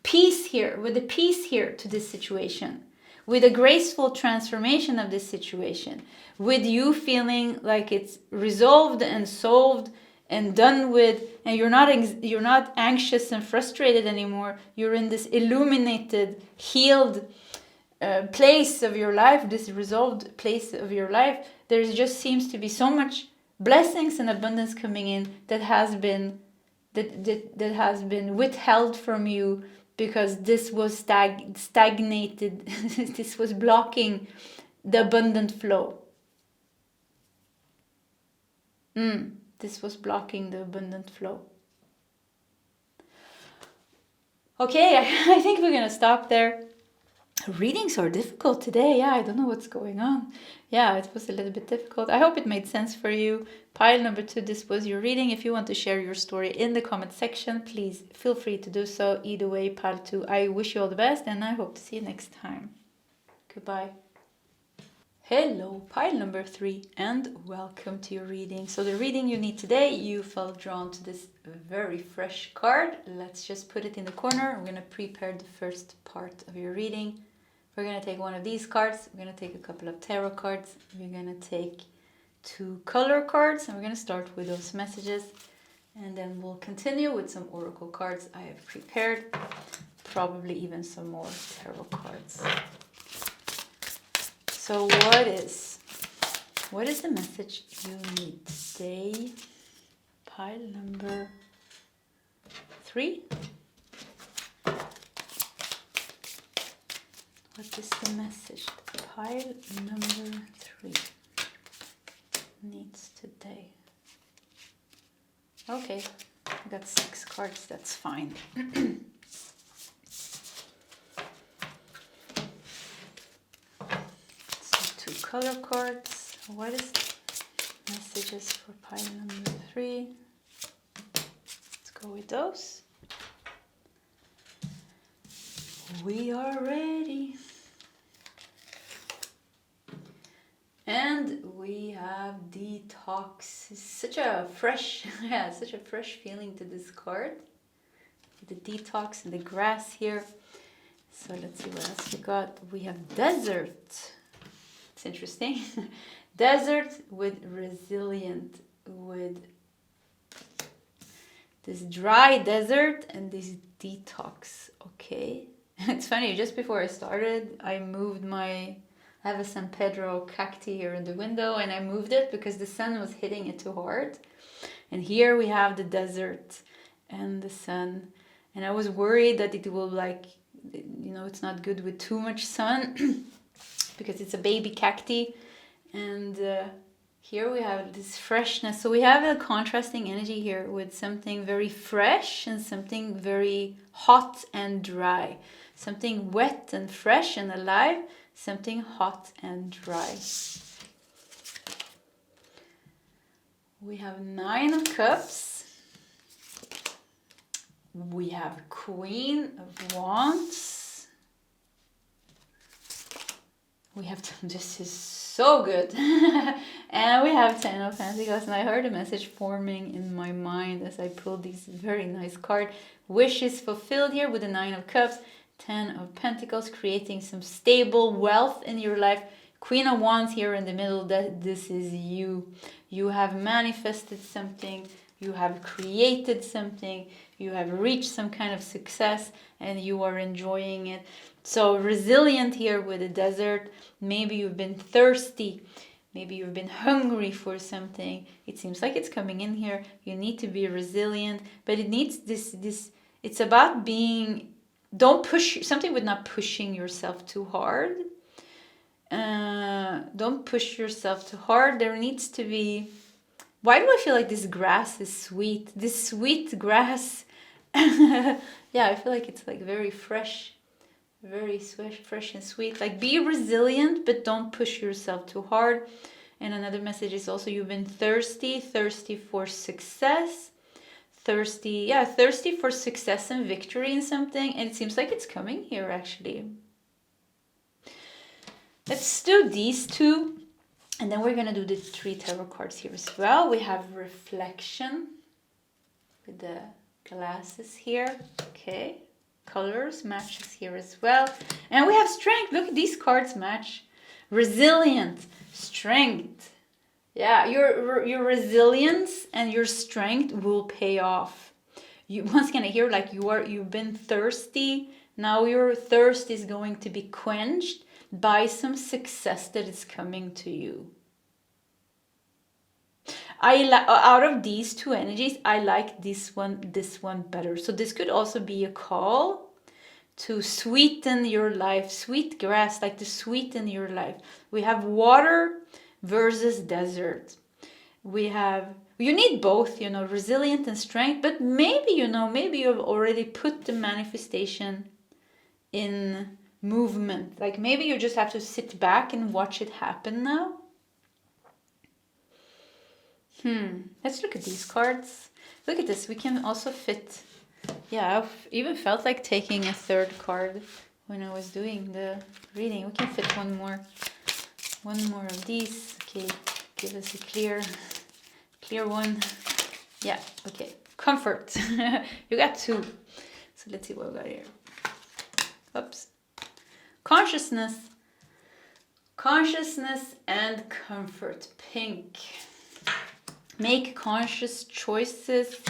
peace here, with the peace here to this situation, with a graceful transformation of this situation, with you feeling like it's resolved and solved and done with, and you're not anxious and frustrated anymore. You're in this illuminated, healed place of your life, this resolved place of your life. There just seems to be so much blessings and abundance coming in that has been withheld from you because this was stagnated. This was blocking the abundant flow. This was blocking the abundant flow. Okay, I think we're going to stop there. Readings are difficult today. Yeah, I don't know what's going on. Yeah, it was a little bit difficult. I hope it made sense for you. Pile number 2, this was your reading. If you want to share your story in the comment section, please feel free to do so. Either way, pile 2, I wish you all the best and I hope to see you next time. Goodbye. Hello, pile number 3, and welcome to your reading. So the reading you need today, you felt drawn to this very fresh card. Let's just put it in the corner. We're going to prepare the first part of your reading. We're going to take one of these cards. We're going to take a couple of tarot cards. We're going to take 2 color cards, and we're going to start with those messages. And then we'll continue with some oracle cards I have prepared. Probably even some more tarot cards. So what is the message you need today? Pile number 3. What is the message that pile number 3 needs today? Okay, I got 6 cards, that's fine. Color cards. What is messages for pile number 3? Let's go with those. We are ready. And we have detox. It's such a fresh, such a fresh feeling to this card. The detox and the grass here. So let's see what else we got. We have desert. It's interesting. Desert with resilient, with this dry desert and this detox. Okay. It's funny, just before I started, I moved my I have a San Pedro cacti here in the window, and I moved it because the sun was hitting it too hard. And here we have the desert and the sun. And I was worried that it will like, you know, it's not good with too much sun because it's a baby cacti. And here we have this freshness. So we have a contrasting energy here with something very fresh and something very hot and dry. Something wet and fresh and alive, something hot and dry. We have 9 of Cups. We have Queen of Wands. We have, this is so good. And we have 10 of Pentacles. And I heard a message forming in my mind as I pulled these very nice cards. Wishes fulfilled here with the 9 of Cups. 10 of Pentacles, creating some stable wealth in your life. Queen of Wands here in the middle, that this is you. You have manifested something, you have created something, you have reached some kind of success, and you are enjoying it. So resilient here with the desert. Maybe you've been thirsty, maybe you've been hungry for something. It seems like it's coming in here. You need to be resilient, but it needs this it's about being, don't push something with not pushing yourself too hard. Don't push yourself too hard. There needs to be, why do I feel like this grass is sweet? This sweet grass. Yeah, I feel like it's like very fresh, very fresh and sweet. Like be resilient, but don't push yourself too hard. And another message is also you've been thirsty for success. Thirsty for success and victory in something, and it seems like it's coming here actually. Let's do these 2, and then we're gonna do the 3 tarot cards here as well. We have reflection with the glasses here. Okay, colors matches here as well, and we have strength. Look, these cards match. Resilient, strength. Yeah, your resilience and your strength will pay off. You once again here, like you've been thirsty. Now your thirst is going to be quenched by some success that is coming to you. Out of these 2 energies, I like this one better. So this could also be a call to sweeten your life. Sweet grass, like to sweeten your life. We have water versus desert. You need both, you know, resilient and strength, but maybe, you know, maybe you've already put the manifestation in movement. Like maybe you just have to sit back and watch it happen now. Let's look at these cards. Look at this. We can also fit, yeah, I've even felt like taking a 3rd card when I was doing the reading. We can fit one more of these. Okay, give us a clear one. Yeah, okay. Comfort. You got 2. So let's see what we got here. Oops. Consciousness and comfort. Pink. Make conscious choices.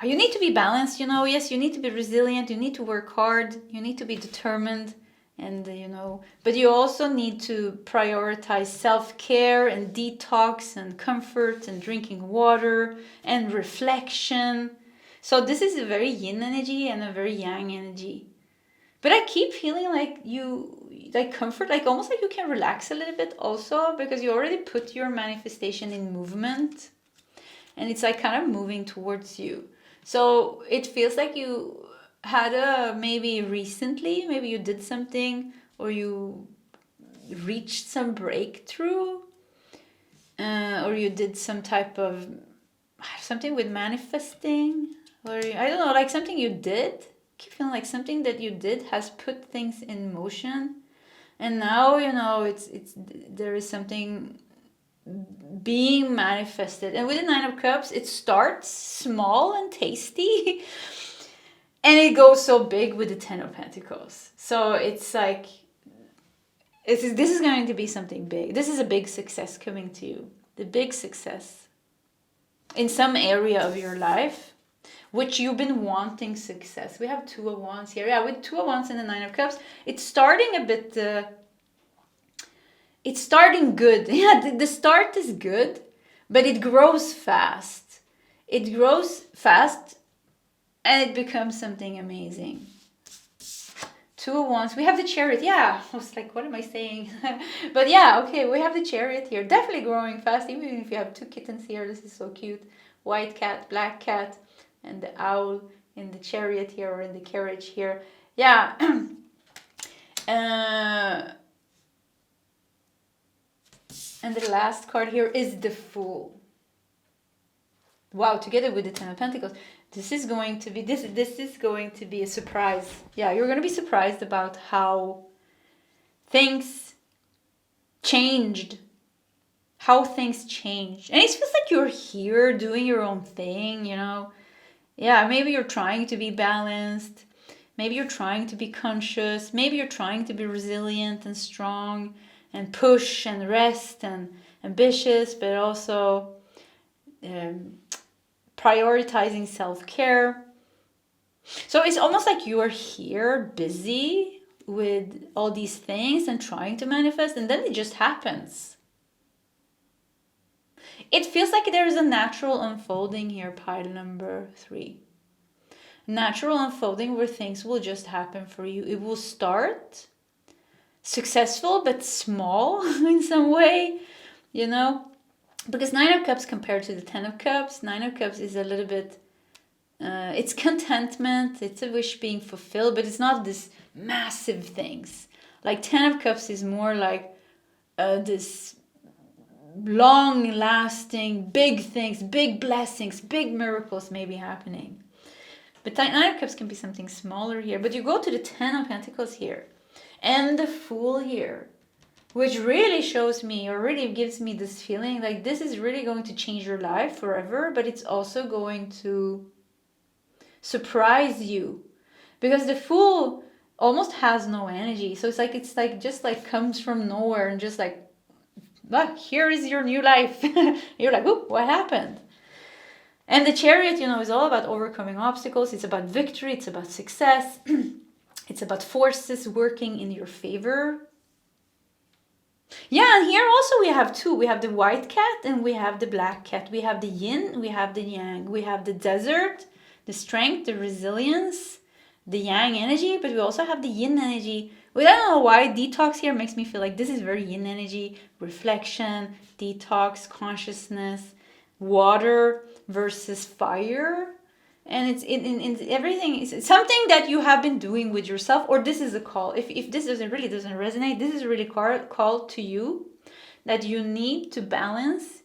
You need to be balanced, you know. Yes, you need to be resilient. You need to work hard. You need to be determined. And, you know, but you also need to prioritize self-care and detox and comfort and drinking water and reflection. So this is a very yin energy and a very yang energy. But I keep feeling like like comfort, like almost like you can relax a little bit also, because you already put your manifestation in movement and it's like kind of moving towards you. So it feels like you had maybe recently, maybe you did something or you reached some breakthrough, or you did some type of something with manifesting, or I don't know, like something you did. I keep feeling like something that you did has put things in motion, and now, you know, it's there is something being manifested. And with the Nine of Cups, it starts small and tasty and it goes so big with the Ten of Pentacles. So it's like this is going to be something big. This is a big success coming to you. The big success in some area of your life, which you've been wanting success. We have Two of Wands here. Yeah, with Two of Wands and the Nine of Cups, it's starting a bit it's starting good. Yeah, the start is good, but it grows fast. It grows fast and it becomes something amazing. 2 of Wands. We have the Chariot. Yeah, I was like, what am I saying? But yeah, okay, we have the Chariot here. Definitely growing fast, even if you have 2 kittens here. This is so cute. White cat, black cat, and the owl in the Chariot here, or in the carriage here. Yeah. And the last card here is the Fool. Wow, together with the 10 of Pentacles. This is going to be a surprise. Yeah, you're going to be surprised about how things changed. How things changed. And it feels like you're here doing your own thing, you know. Yeah, maybe you're trying to be balanced. Maybe you're trying to be conscious. Maybe you're trying to be resilient and strong and push and rest and ambitious, but also prioritizing self-care. So it's almost like you are here busy with all these things and trying to manifest, and then it just happens. It feels like there is a natural unfolding here, pile number 3. Natural unfolding where things will just happen for you. It will start successful but small in some way, you know. Because 9 of Cups compared to the 10 of Cups, 9 of Cups is a little bit, it's contentment, it's a wish being fulfilled, but it's not this massive things. Like 10 of Cups is more like this long-lasting, big things, big blessings, big miracles maybe happening. But 9 of Cups can be something smaller here. But you go to the 10 of Pentacles here, and the Fool here, which really shows me, or really gives me this feeling like this is really going to change your life forever, but it's also going to surprise you. Because the Fool almost has no energy. So it's like just like comes from nowhere and just like, ah, here is your new life. You're like, oh, what happened? And the Chariot, you know, is all about overcoming obstacles. It's about victory. It's about success. It's about forces working in your favor. Yeah, and here also we have 2. We have the white cat and we have the black cat. We have the yin, we have the yang. We have the desert, the strength, the resilience, the yang energy, but we also have the yin energy. Well, I don't know why detox here makes me feel like this is very yin energy, reflection, detox, consciousness, water versus fire. And it's in everything is something that you have been doing with yourself, or this is a call. If this doesn't resonate, this is really called to you, that you need to balance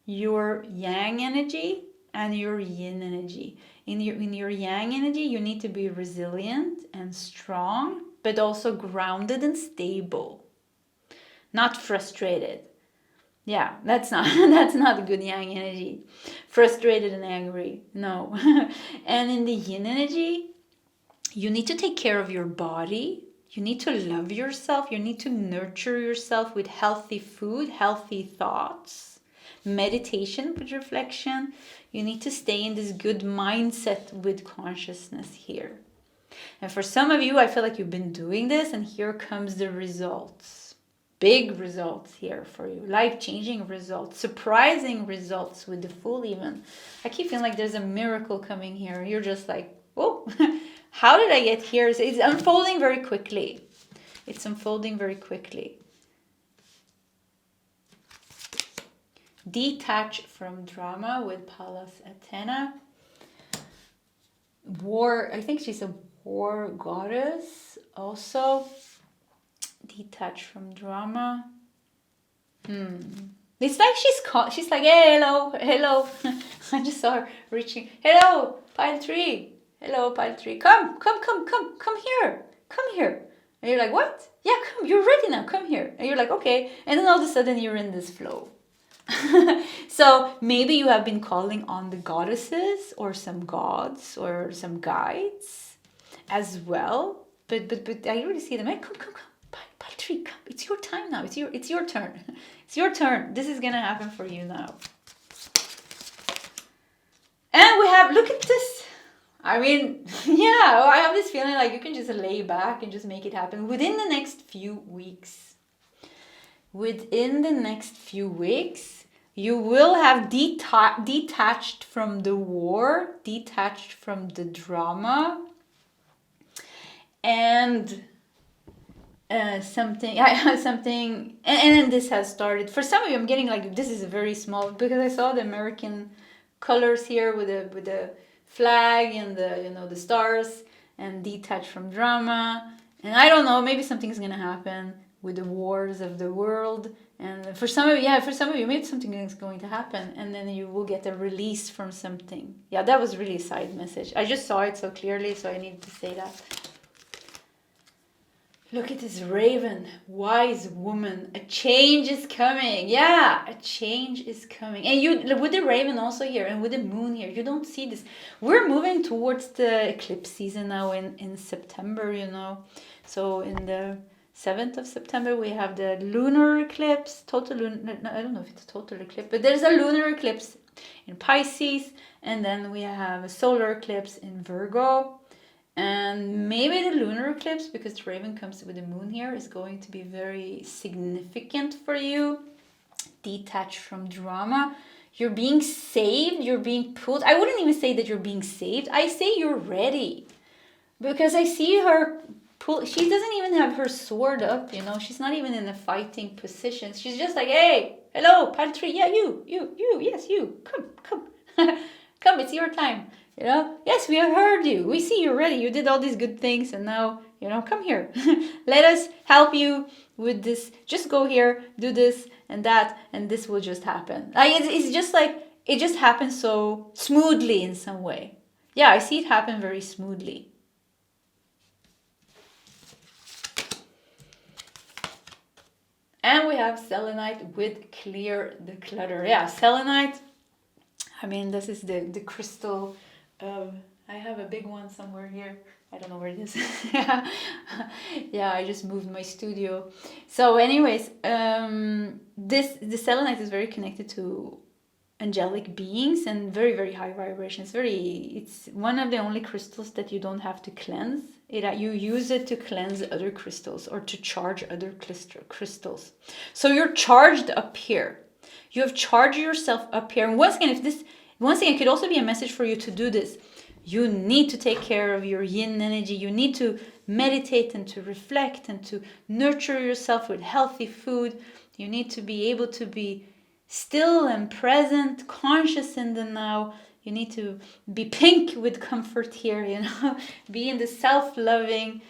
your yang energy and your yin energy. In your yang energy, you need to be resilient and strong, but also grounded and stable, not frustrated. Yeah, that's not a good yang energy. Frustrated and angry. No. And in the yin energy, you need to take care of your body. You need to love yourself. You need to nurture yourself with healthy food, healthy thoughts, meditation with reflection. You need to stay in this good mindset with consciousness here. And for some of you, I feel like you've been doing this, and here comes the results. Big results here for you, life-changing results, surprising results with the Fool even. I keep feeling like there's a miracle coming here. You're just like, whoa, how did I get here? It's unfolding very quickly. It's unfolding very quickly. Detach from drama with Pallas Athena. War, I think she's a war goddess also. Detach from drama. It's like she's like, hey, hello. I just saw her reaching. Hello, pile 3. Hello, pile 3. Come here. And you're like, what? Yeah, come. You're ready now. Come here. And you're like, okay. And then all of a sudden you're in this flow. So maybe you have been calling on the goddesses or some gods or some guides as well. But I really see them. Hey, come. Pile 3, come. It's your time now. It's your turn. It's your turn. This is gonna happen for you now. And we have, look at this. I mean, yeah, I have this feeling like you can just lay back and just make it happen within the next few weeks. within the next few weeks, you will have detached from the war, detached from the drama, and something, and then this has started. For some of you, I'm getting like, this is a very small, because I saw the American colors here with the flag and the stars, and detached from drama. And I don't know, maybe something's gonna happen with the wars of the world. And for some of you, maybe something is going to happen, and then you will get a release from something. Yeah, that was really a side message. I just saw it so clearly, so I needed to say that. Look at this raven, wise woman. A change is coming. Yeah, a change is coming. And you, with the raven also here, and with the moon here, you don't see this. We're moving towards the eclipse season now in September, So in the 7th of September, we have the lunar eclipse, total lunar, no, I don't know if it's a total eclipse, but there's a lunar eclipse in Pisces, and then we have a solar eclipse in Virgo. And maybe the lunar eclipse, because the raven comes with the moon here, is going to be very significant for you. Detached from drama. You're being saved. You're being pulled. I wouldn't even say that you're being saved. I say you're ready. Because I see her pull. She doesn't even have her sword up, She's not even in a fighting position. She's just like, hey, hello, Paltry. Yeah, you, yes, you. Come. Come, it's your time. Yes, we have heard you. We see you're ready. You did all these good things, and now, come here. Let us help you with this. Just go here, do this and that, and this will just happen. Like it's just like it just happens so smoothly in some way. Yeah, I see it happen very smoothly. And we have selenite with clear the clutter. Yeah, selenite. I mean, this is the crystal. I have a big one somewhere here. I don't know where it is. Yeah, I just moved my studio. So anyways, the selenite is very connected to angelic beings and very, very high vibrations. It's one of the only crystals that you don't have to cleanse. You use it to cleanse other crystals or to charge other crystals. So you're charged up here. You have charged yourself up here. And once again, it could also be a message for you to do this. You need to take care of your yin energy. You need to meditate and to reflect and to nurture yourself with healthy food. You need to be able to be still and present, conscious in the now. You need to be pink with comfort here, be in the self-loving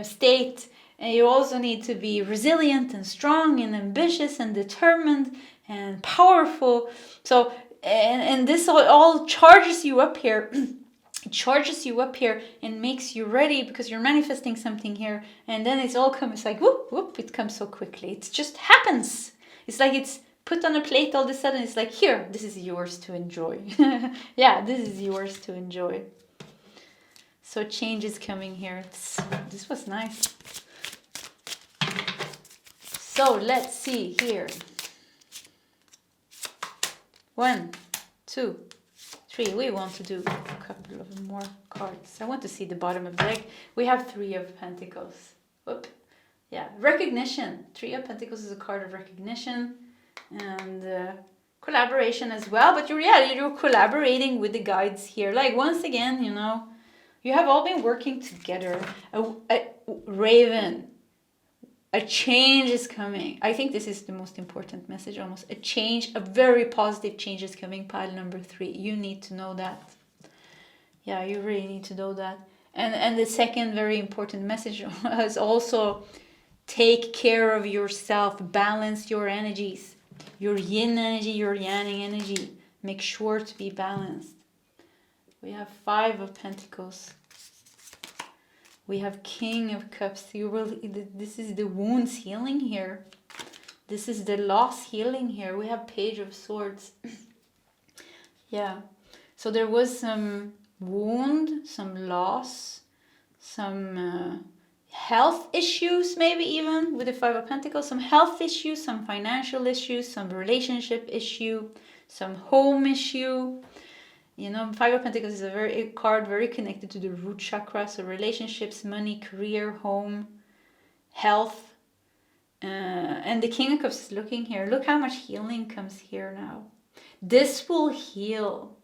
state. And you also need to be resilient and strong and ambitious and determined and powerful. So, and this all charges you up here. It charges you up here and makes you ready because you're manifesting something here. And then it's like whoop, it comes so quickly. It just happens. It's like it's put on a plate all of a sudden. It's like, here, this is yours to enjoy. Yeah, this is yours to enjoy. So change is coming here. This was nice. So let's see here. 1, 2, 3. We want to do a couple of more cards. I want to see the bottom of the deck. We have 3 of Pentacles. Whoop. Yeah, recognition. 3 of Pentacles is a card of recognition and collaboration as well. But you're collaborating with the guides here. Like once again, you have all been working together. A raven. A change is coming. I think this is the most important message almost. A change, a very positive change is coming. Pile number 3. You need to know that. Yeah, you really need to know that. And the second very important message is also take care of yourself. Balance your energies. Your yin energy, your yang energy. Make sure to be balanced. We have 5 of Pentacles. We have King of Cups. This is the wounds healing here. This is the loss healing here. We have Page of Swords. Yeah. So there was some wound, some loss, some health issues, maybe even with the 5 of Pentacles. Some health issues, some financial issues, some relationship issue, some home issue. 5 of Pentacles is a card very connected to the root chakra. So relationships, money, career, home, health. And the King of Cups is looking here. Look how much healing comes here now. This will heal.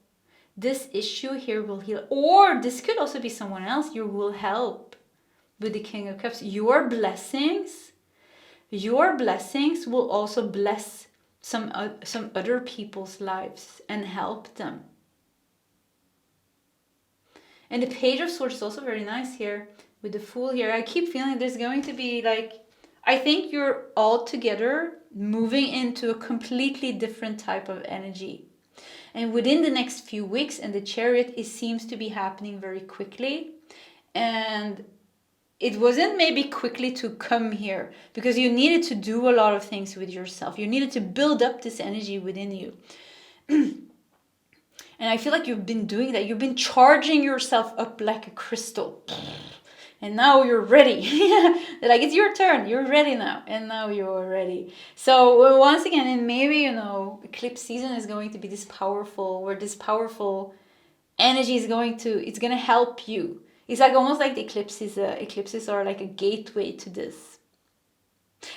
This issue here will heal. Or this could also be someone else you will help with the King of Cups. Your blessings will also bless some other people's lives and help them. And the Page of Swords is also very nice here with the Fool here. I keep feeling there's going to be like, I think you're all together moving into a completely different type of energy. And within the next few weeks, and the Chariot, it seems to be happening very quickly. And it wasn't maybe quickly to come here because you needed to do a lot of things with yourself. You needed to build up this energy within you. And I feel like you've been doing that. You've been charging yourself up like a crystal. And now you're ready. Like, it's your turn. You're ready now. And now you're ready. So once again, and maybe, you know, eclipse season is going to be this powerful, where this powerful energy is going to help you. It's like almost like the eclipses are like a gateway to this.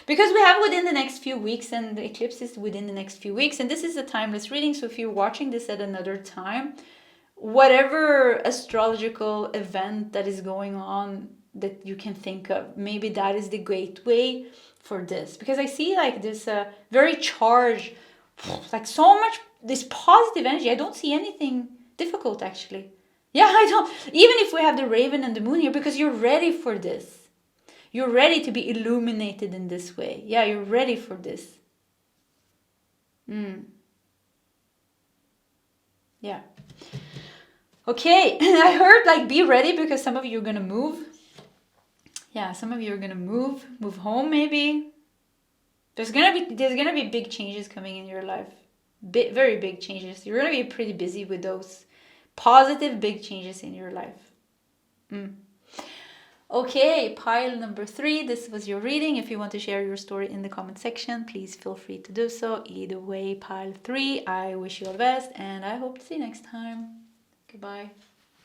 Because we have within the next few weeks, and the eclipse is within the next few weeks. And this is a timeless reading. So if you're watching this at another time, whatever astrological event that is going on that you can think of, maybe that is the gateway for this. Because I see like this very charged, like so much, this positive energy. I don't see anything difficult actually. Yeah, I don't. Even if we have the Raven and the Moon here, because you're ready for this. You're ready to be illuminated in this way. Yeah, you're ready for this. Yeah. Okay, I heard like be ready because some of you are gonna move. Yeah, some of you are gonna move home maybe. There's gonna be big changes coming in your life. Very big changes. You're gonna be pretty busy with those positive big changes in your life. Okay, pile number 3. This was your reading. If you want to share your story in the comment section, please feel free to do so. Either way, pile 3. I wish you all the best and I hope to see you next time. Goodbye.